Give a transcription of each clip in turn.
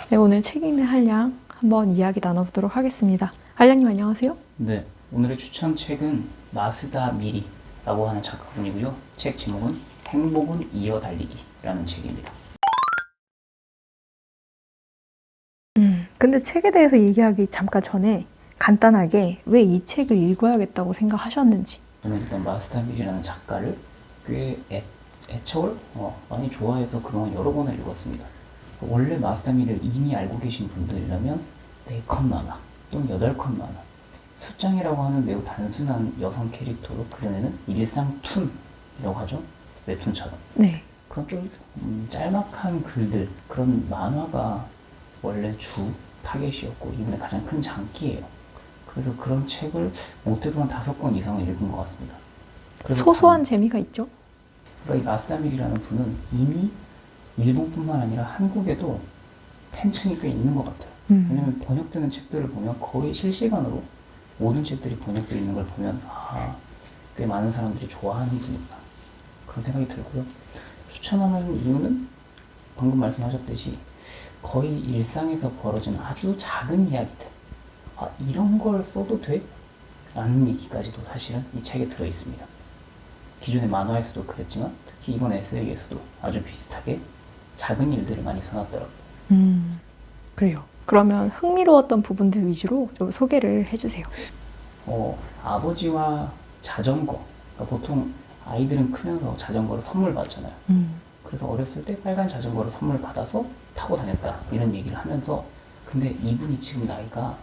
네, 오늘 책 읽는 한량 한번 이야기 나눠보도록 하겠습니다. 한량님 안녕하세요. 네, 오늘의 추천 책은 마스다 미리라고 하는 작가분이고요. 책 제목은 행복은 이어달리기라는 책입니다. 근데 책에 대해서 얘기하기 잠깐 전에 간단하게 왜 이 책을 읽어야겠다고 생각하셨는지. 저는 일단 마스다 미리라는 작가를 꽤 애청을 많이 좋아해서 그동안 여러 번을 읽었습니다. 원래 마스다 미리를 이미 알고 계신 분들이라면 4컷 만화 또는 8컷 만화, 숫장이라고 하는 매우 단순한 여성 캐릭터로 그려내는 일상툰이라고 하죠. 웹툰처럼. 네. 그런 좀 짤막한 글들, 그런 만화가 원래 주 타겟이었고 이번에 가장 큰 장기예요. 그래서 그런 책을 못해도 한 5권 이상은 읽은 것 같습니다. 소소한 재미가 있죠. 그러니까 이 마스다밀이라는 분은 이미 일본뿐만 아니라 한국에도 팬층이 꽤 있는 것 같아요. 왜냐면 번역되는 책들을 보면 거의 실시간으로 모든 책들이 번역되어 있는 걸 보면 꽤 많은 사람들이 좋아하는 분이구나 그런 생각이 들고요. 추천하는 이유는 방금 말씀하셨듯이 거의 일상에서 벌어지는 아주 작은 이야기들, 이런 걸 써도 돼? 라는 얘기까지도 사실은 이 책에 들어있습니다. 기존의 만화에서도 그랬지만 특히 이번 에세이에서도 아주 비슷하게 작은 일들을 많이 써놨더라고요. 그래요. 그러면 흥미로웠던 부분들 위주로 좀 소개를 해주세요. 아버지와 자전거. 그러니까 보통 아이들은 크면서 자전거를 선물 받잖아요. 그래서 어렸을 때 빨간 자전거를 선물 받아서 타고 다녔다 이런 얘기를 하면서, 근데 이분이 지금 나이가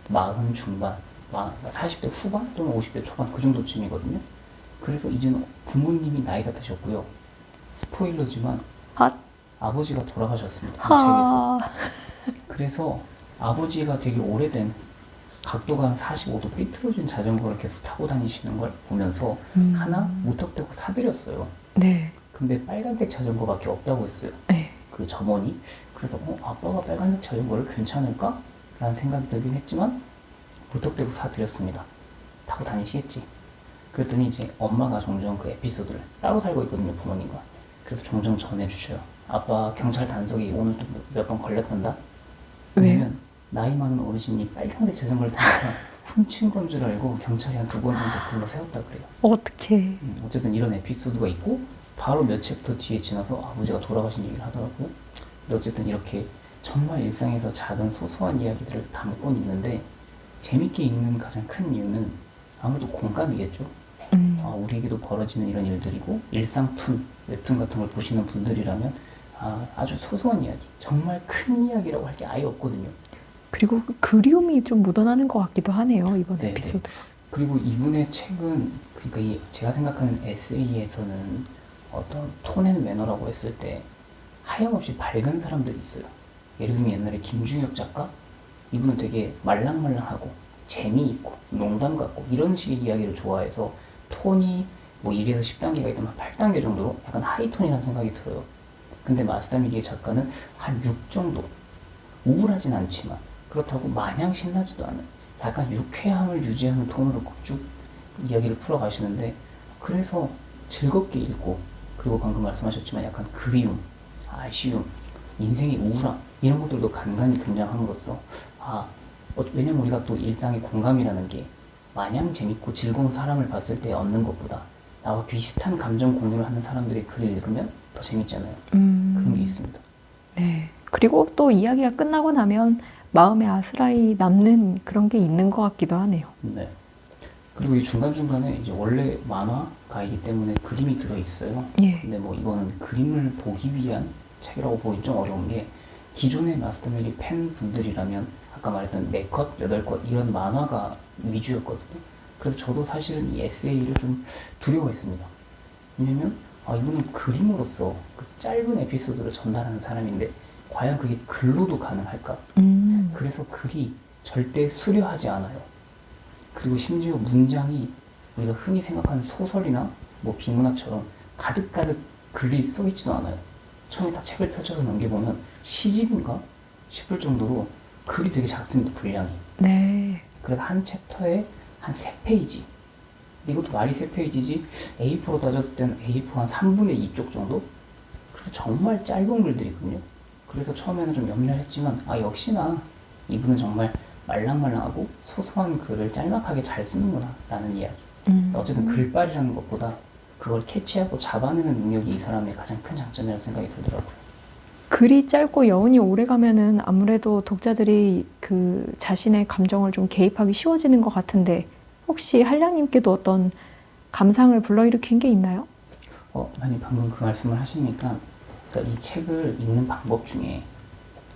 40 중반, 40대 후반 또는 50대 초반 그 정도쯤이거든요. 그래서 이제는 부모님이 나이가 드셨고요. 스포일러지만 아버지가 돌아가셨습니다. 이 책에서. 그래서 아버지가 되게 오래된 각도가 한 45도 삐뚤어진 자전거를 계속 타고 다니시는 걸 보면서 하나 무턱대고 사드렸어요. 네. 근데 빨간색 자전거밖에 없다고 했어요. 네. 그 점원이. 그래서 아빠가 빨간색 자전거를 괜찮을까? 라는 생각이 들긴 했지만 무턱대고 사드렸습니다. 타고 다니시겠지. 그랬더니 이제 엄마가 종종 그 에피소드를, 따로 살고 있거든요, 부모님과. 그래서 종종 전해주셔요. 아빠 경찰 단속이 오늘도 몇 번 걸렸단다. 왜냐면 나이 많은 어르신이 빨간색 자전거를 타니까 훔친 건 줄 알고 경찰이 한 2번 정도 불러 세웠다 그래요. 어떡해. 어쨌든 이런 에피소드가 있고 바로 몇 챕터 뒤에 지나서 아버지가 돌아가신 얘기를 하더라고요. 근데 어쨌든 이렇게 정말 일상에서 작은 소소한 이야기들을 담고 있는데 재밌게 읽는 가장 큰 이유는 아무래도 공감이겠죠. 우리에게도 벌어지는 이런 일들이고 일상툰, 웹툰 같은 걸 보시는 분들이라면 아주 소소한 이야기, 정말 큰 이야기라고 할 게 아예 없거든요. 그리고 그 그리움이 좀 묻어나는 것 같기도 하네요, 이번 에피소드. 그리고 이분의 책은, 그러니까 제가 생각하는 에세이에서는 어떤 톤 앤 매너라고 했을 때 하염없이 밝은 사람들이 있어요. 예를 들면 옛날에 김중혁 작가? 이분은 되게 말랑말랑하고 재미있고 농담 같고 이런 식의 이야기를 좋아해서 톤이 뭐 1에서 10단계가 있다면 8단계 정도로 약간 하이톤이라는 생각이 들어요. 근데 마스다미리의 작가는 한 6 정도. 우울하진 않지만 그렇다고 마냥 신나지도 않은 약간 유쾌함을 유지하는 톤으로 쭉 이야기를 풀어가시는데, 그래서 즐겁게 읽고, 그리고 방금 말씀하셨지만 약간 그리움, 아쉬움, 인생의 우울함 이런 것들도 간간히 등장함으로써 왜냐면 우리가 또 일상의 공감이라는 게 마냥 재밌고 즐거운 사람을 봤을 때 얻는 것보다 나와 비슷한 감정 공유를 하는 사람들의 글을 읽으면 더 재밌잖아요. 그런 게 있습니다. 네. 그리고 또 이야기가 끝나고 나면 마음에 아스라이 남는 그런 게 있는 것 같기도 하네요. 네. 그리고 이 중간중간에 이제 원래 만화가이기 때문에 그림이 들어있어요. 예. 근데 뭐 이거는 그림을 보기 위한 책이라고 보기 좀 어려운 게, 기존의 마스터밀리 팬분들이라면 아까 말했던 4컷, 8컷 이런 만화가 위주였거든요. 그래서 저도 사실은 이 에세이를 좀 두려워했습니다. 왜냐면 이분은 그림으로써 그 짧은 에피소드를 전달하는 사람인데 과연 그게 글로도 가능할까? 그래서 글이 절대 수려하지 않아요. 그리고 심지어 문장이 우리가 흔히 생각하는 소설이나 뭐 비문학처럼 가득가득 글이 써있지도 않아요. 처음에 딱 책을 펼쳐서 넘겨보면 시집인가 싶을 정도로 글이 되게 작습니다, 분량이. 네. 그래서 한 챕터에 한 3페이지. 이것도 말이 3페이지지 A4로 따졌을 때는 A4 한 3분의 2쪽 정도? 그래서 정말 짧은 글들이거든요. 그래서 처음에는 좀 염려했지만 역시나 이분은 정말 말랑말랑하고 소소한 글을 짤막하게 잘 쓰는구나 라는 이야기. 어쨌든 글빨이라는 것보다 그걸 캐치하고 잡아내는 능력이 이 사람의 가장 큰 장점이라고 생각이 들더라고요. 글이 짧고 여운이 오래 가면은 아무래도 독자들이 그 자신의 감정을 좀 개입하기 쉬워지는 것 같은데 혹시 한량님께도 어떤 감상을 불러일으킨 게 있나요? 아니 방금 그 말씀을 하시니까 그러니까 이 책을 읽는 방법 중에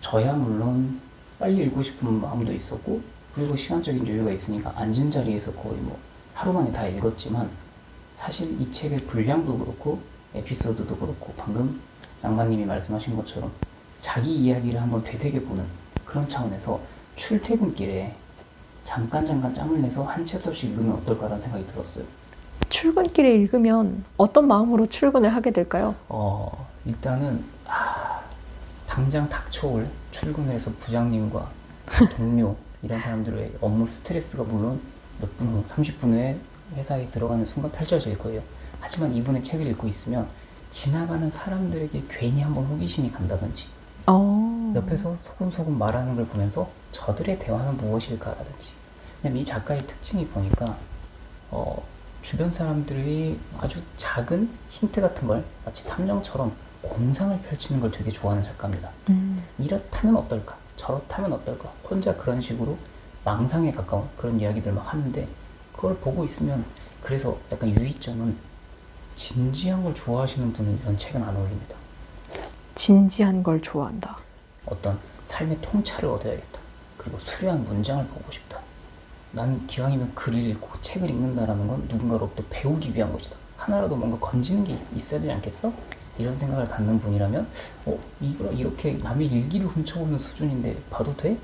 저야 물론 빨리 읽고 싶은 마음도 있었고 그리고 시간적인 여유가 있으니까 앉은 자리에서 거의 뭐 하루 만에 다 읽었지만 사실 이 책의 분량도 그렇고 에피소드도 그렇고 방금 낭만님이 말씀하신 것처럼 자기 이야기를 한번 되새겨보는 그런 차원에서 출퇴근길에 잠깐 짬을 내서 한 챕터씩 읽으면 어떨까라는 생각이 들었어요. 출근길에 읽으면 어떤 마음으로 출근을 하게 될까요? 일단은 당장 닥쳐올 출근을 해서 부장님과 동료 이런 사람들의 업무 스트레스가 물론 몇 분 후, 30분 후에 회사에 들어가는 순간 펼쳐질 거예요. 하지만 이분의 책을 읽고 있으면 지나가는 사람들에게 괜히 한번 호기심이 간다든지 옆에서 소금소금 말하는 걸 보면서 저들의 대화는 무엇일까라든지 왜냐면 이 작가의 특징이 보니까 주변 사람들이 아주 작은 힌트 같은 걸 마치 탐정처럼 공상을 펼치는 걸 되게 좋아하는 작가입니다. 이렇다면 어떨까? 저렇다면 어떨까? 혼자 그런 식으로 망상에 가까운 그런 이야기들 막 하는데 그걸 보고 있으면 그래서 약간 유의점은 진지한 걸 좋아하시는 분은 이런 책은 안 어울립니다. 진지한 걸 좋아한다. 어떤 삶의 통찰을 얻어야겠다. 그리고 수려한 문장을 보고 싶다. 난 기왕이면 글을 읽고 책을 읽는다라는 건 누군가로부터 배우기 위한 것이다. 하나라도 뭔가 건지는 게 있어야 되지 않겠어? 이런 생각을 갖는 분이라면 이거 이렇게 남의 일기를 훔쳐보는 수준인데 봐도 돼?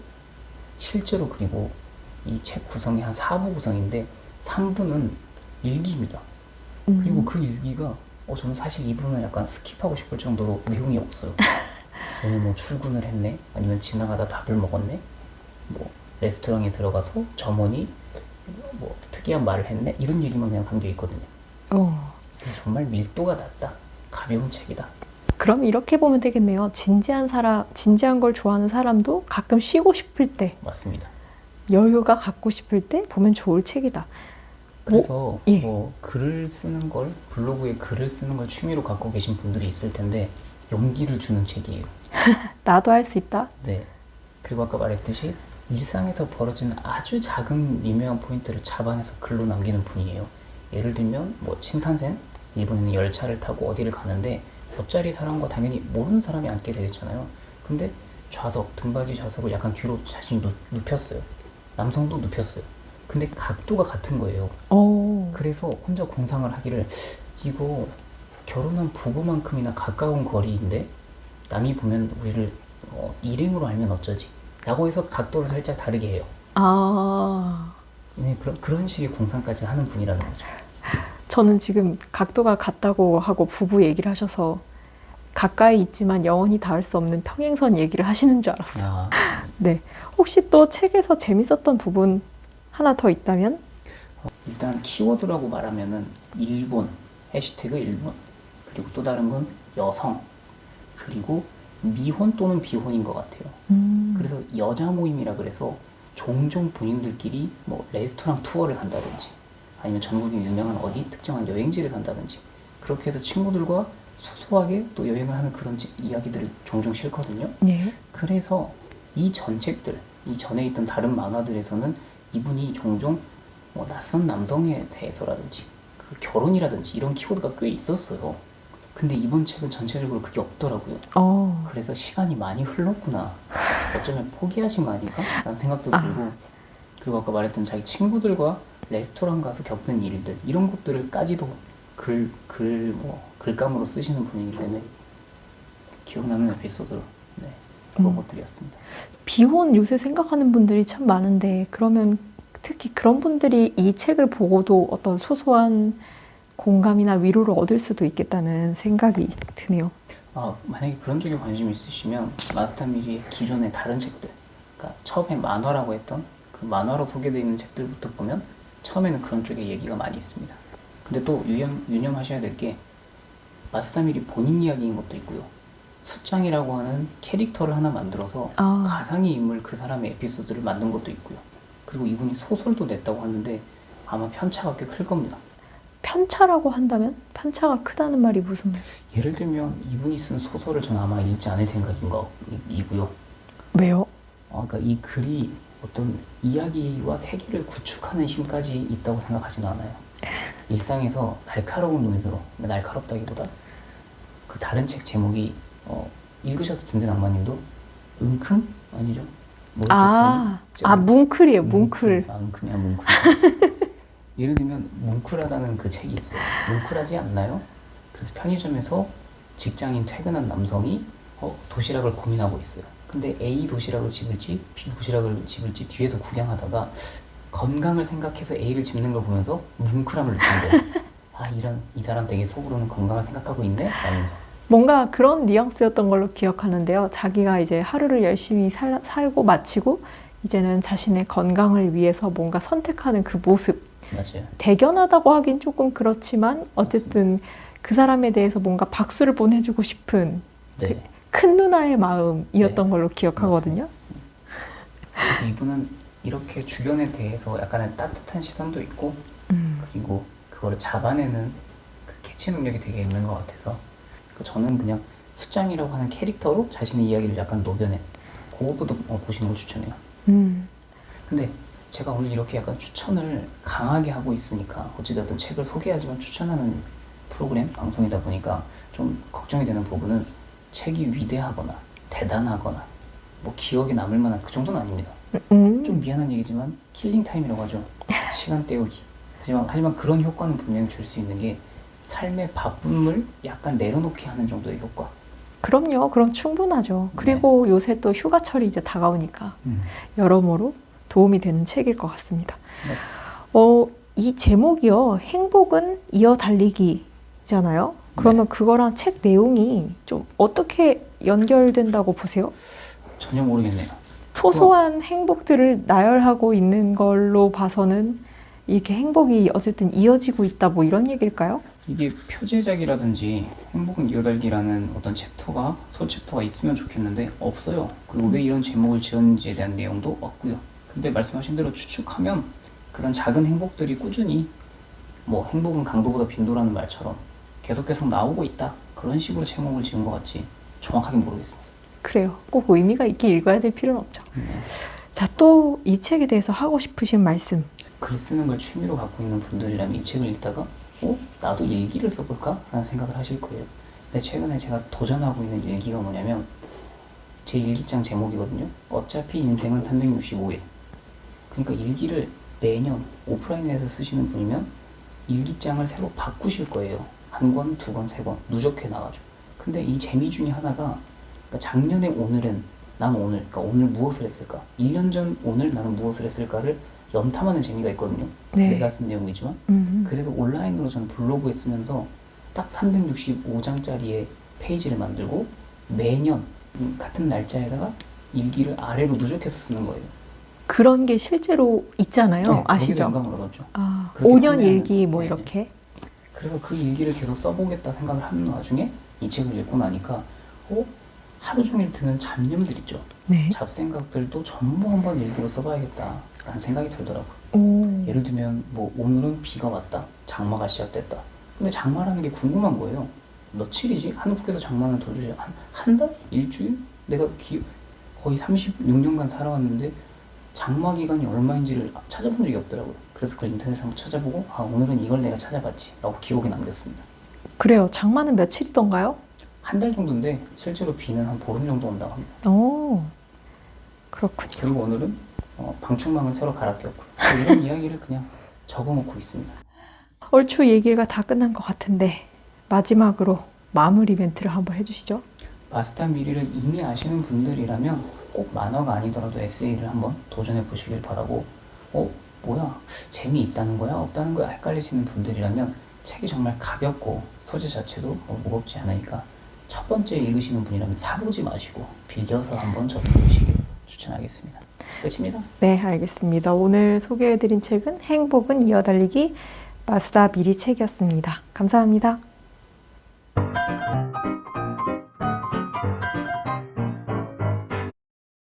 실제로 그리고 이 책 구성이 한 4부 구성인데 3부는 일기입니다. 그리고 그 일기가 저는 사실 이 부분은 약간 스킵하고 싶을 정도로 내용이 없어요. 오늘 뭐 출근을 했네? 아니면 지나가다 밥을 먹었네? 뭐 레스토랑에 들어가서 점원이 뭐 특이한 말을 했네? 이런 얘기만 그냥 담겨 있거든요. 그래서 정말 밀도가 낮다. 가벼운 책이다. 그럼 이렇게 보면 되겠네요. 진지한 걸 좋아하는 사람도 가끔 쉬고 싶을 때, 맞습니다. 여유가 갖고 싶을 때 보면 좋을 책이다. 그래서 예. 글을 쓰는 걸, 블로그에 글을 쓰는 걸 취미로 갖고 계신 분들이 있을 텐데 용기를 주는 책이에요. 나도 할 수 있다. 네. 그리고 아까 말했듯이 일상에서 벌어지는 아주 작은 미묘한 포인트를 잡아내서 글로 남기는 분이에요. 예를 들면 뭐 신칸센, 일본에는 열차를 타고 어디를 가는데 옆자리 사람과 당연히 모르는 사람이 앉게 되겠잖아요. 근데 좌석, 등받이 좌석을 약간 뒤로 자신이 눕혔어요. 남성도 눕혔어요. 근데 각도가 같은 거예요. 그래서 혼자 공상을 하기를 이거 결혼한 부부만큼이나 가까운 거리인데 남이 보면 우리를 일행으로 알면 어쩌지? 라고 해서 각도를 살짝 다르게 해요. 네, 그런 식의 공상까지 하는 분이라는 거죠. 저는 지금 각도가 같다고 하고 부부 얘기를 하셔서 가까이 있지만 영원히 닿을 수 없는 평행선 얘기를 하시는 줄 알았어요. 네. 혹시 또 책에서 재밌었던 부분 하나 더 있다면? 일단 키워드라고 말하면은 일본, 해시태그 일본, 그리고 또 다른 건 여성, 그리고 미혼 또는 비혼인 것 같아요. 그래서 여자 모임이라 그래서 종종 본인들끼리 뭐 레스토랑 투어를 간다든지 아니면 전국에 유명한 어디 특정한 여행지를 간다든지 그렇게 해서 친구들과 소소하게 또 여행을 하는 그런 이야기들을 종종 실거든요. 네. 그래서 이 전 책들, 이 전에 있던 다른 만화들에서는 이분이 종종 뭐 낯선 남성에 대해서라든지 그 결혼이라든지 이런 키워드가 꽤 있었어요. 근데 이번 책은 전체적으로 그게 없더라고요. 그래서 시간이 많이 흘렀구나. 어쩌면 포기하신 거 아닐까? 라는 생각도 들고 그리고 아까 말했던 자기 친구들과 레스토랑 가서 겪는 일들 이런 것들을까지도 글감으로 쓰시는 분이기 때문에 기억나는 에피소드로 그런 것들이었습니다. 비혼 요새 생각하는 분들이 참 많은데 그러면 특히 그런 분들이 이 책을 보고도 어떤 소소한 공감이나 위로를 얻을 수도 있겠다는 생각이 드네요. 만약에 그런 쪽에 관심 있으시면 마스타미리의 기존의 다른 책들, 그러니까 처음에 만화라고 했던 그 만화로 소개되어 있는 책들부터 보면 처음에는 그런 쪽에 얘기가 많이 있습니다. 근데 또 유념하셔야 될 게 마스타미리 본인 이야기인 것도 있고요. 숫장이라고 하는 캐릭터를 하나 만들어서 가상의 인물 그 사람의 에피소드를 만든 것도 있고요. 그리고 이분이 소설도 냈다고 하는데 아마 편차가 꽤 클 겁니다. 편차라고 한다면? 편차가 크다는 말이 무슨 말? 예를 들면 이분이 쓴 소설을 저는 아마 읽지 않을 생각이고요. 왜요? 그러니까 이 글이 어떤 이야기와 세계를 구축하는 힘까지 있다고 생각하지는 않아요. 일상에서 날카로운 눈으로, 날카롭다기보다 그 다른 책 제목이 읽으셨을 텐데 낭만님도 은큼? 아니죠? 뭐였죠? 뭉클이에요. 뭉클. 은큼이야 뭉클. 예를 들면 뭉클하다는 그 책이 있어요. 뭉클하지 않나요? 그래서 편의점에서 직장인 퇴근한 남성이 도시락을 고민하고 있어요. 근데 A 도시락을 집을지 B 도시락을 집을지 뒤에서 구경하다가 건강을 생각해서 A를 집는 걸 보면서 뭉클함을 느끼는 거예요. 이 사람 되게 속으로는 건강을 생각하고 있네? 라면서. 뭔가 그런 뉘앙스였던 걸로 기억하는데요. 자기가 이제 하루를 열심히 살고 마치고 이제는 자신의 건강을 위해서 뭔가 선택하는 그 모습. 맞아요. 대견하다고 하긴 조금 그렇지만 어쨌든 맞습니다. 그 사람에 대해서 뭔가 박수를 보내주고 싶은 그 큰 누나의 마음이었던 걸로 기억하거든요. 그래서 이분은 이렇게 주변에 대해서 약간의 따뜻한 시선도 있고 그리고 그거를 잡아내는 그 캐치 능력이 되게 있는 것 같아서 저는 그냥 숫장이라고 하는 캐릭터로 자신의 이야기를 약간 녹여낸 그거부터 보시는 걸 추천해요. 근데 제가 오늘 이렇게 약간 추천을 강하게 하고 있으니까 어찌됐든 책을 소개하지만 추천하는 프로그램 방송이다 보니까 좀 걱정이 되는 부분은 책이 위대하거나 대단하거나 뭐 기억에 남을 만한 그 정도는 아닙니다. 좀 미안한 얘기지만 킬링 타임이라고 하죠. 시간 때우기. 하지만 그런 효과는 분명히 줄 수 있는 게 삶의 바쁨을 약간 내려놓게 하는 정도의 효과. 그럼요. 그럼 충분하죠. 그리고 요새 또 휴가철이 이제 다가오니까 여러모로 도움이 되는 책일 것 같습니다. 이 제목이요. 행복은 이어달리기잖아요. 그러면 그거랑 책 내용이 좀 어떻게 연결된다고 보세요? 전혀 모르겠네요. 소소한 행복들을 나열하고 있는 걸로 봐서는 이렇게 행복이 어쨌든 이어지고 있다 뭐 이런 얘기일까요? 이게 표제작이라든지 행복은 이어달기라는 어떤 소챕터가 있으면 좋겠는데 없어요. 그리고 왜 이런 제목을 지었는지에 대한 내용도 없고요. 근데 말씀하신 대로 추측하면 그런 작은 행복들이 꾸준히 뭐 행복은 강도보다 빈도라는 말처럼 계속 나오고 있다. 그런 식으로 제목을 지은 것 같지 정확하게 모르겠습니다. 그래요. 꼭 의미가 있게 읽어야 될 필요는 없죠. 자, 또 이 책에 대해서 하고 싶으신 말씀. 글 쓰는 걸 취미로 갖고 있는 분들이라면 이 책을 읽다가 나도 일기를 써볼까? 라는 생각을 하실 거예요. 근데 최근에 제가 도전하고 있는 일기가 뭐냐면 제 일기장 제목이거든요. 어차피 인생은 365일. 그러니까 일기를 매년 오프라인에서 쓰시는 분이면 일기장을 새로 바꾸실 거예요. 1권, 2권, 3권 누적해 나가죠. 근데 이 재미 중에 하나가 그러니까 작년의 오늘은 난 오늘, 그러니까 오늘 무엇을 했을까? 1년 전 오늘 나는 무엇을 했을까를 염탐하는 재미가 있거든요. 내가 쓴 내용이지만. 그래서 온라인으로 저는 블로그에 쓰면서 딱 365장짜리의 페이지를 만들고 매년 같은 날짜에다가 일기를 아래로 누적해서 쓰는 거예요. 그런 게 실제로 있잖아요. 네, 아시죠? 영감을 얻었죠. 5년 일기 뭐 이렇게. 그래서 그 일기를 계속 써보겠다 생각을 하는 와중에 이 책을 읽고 나니까 하루 종일 드는 잡념들 있죠. 잡생각들도 전부 한번 일기로 써봐야겠다 라는 생각이 들더라고요. 예를 들면 뭐 오늘은 비가 왔다. 장마가 시작됐다. 근데 장마라는 게 궁금한 거예요. 며칠이지? 한국에서 장마는 도대체 한 달? 일주일? 내가 거의 36년간 살아왔는데 장마 기간이 얼마인지를 찾아본 적이 없더라고요. 그래서 그걸 인터넷에 한번 찾아보고 오늘은 이걸 내가 찾아봤지 라고 기록에 남겼습니다. 그래요. 장마는 며칠이던가요? 한 달 정도인데 실제로 비는 한 보름 정도 온다고 합니다. 그렇군요. 그리고 오늘은 방충망을 새로 갈아 꼈고요. 이런 이야기를 그냥 적어놓고 있습니다. 얼추 얘기가 다 끝난 것 같은데 마지막으로 마무리 멘트를 한번 해주시죠. 마스터 미리를 이미 아시는 분들이라면 꼭 만화가 아니더라도 에세이를 한번 도전해 보시길 바라고 뭐야 재미있다는 거야 없다는 거야 헷갈리시는 분들이라면 책이 정말 가볍고 소재 자체도 무겁지 않으니까 첫 번째 읽으시는 분이라면 사보지 마시고 빌려서 한번 접해보시길 추천하겠습니다. 끝입니다. 네, 알겠습니다. 오늘 소개해드린 책은 행복은 이어달리기 마스다 미리 책이었습니다. 감사합니다.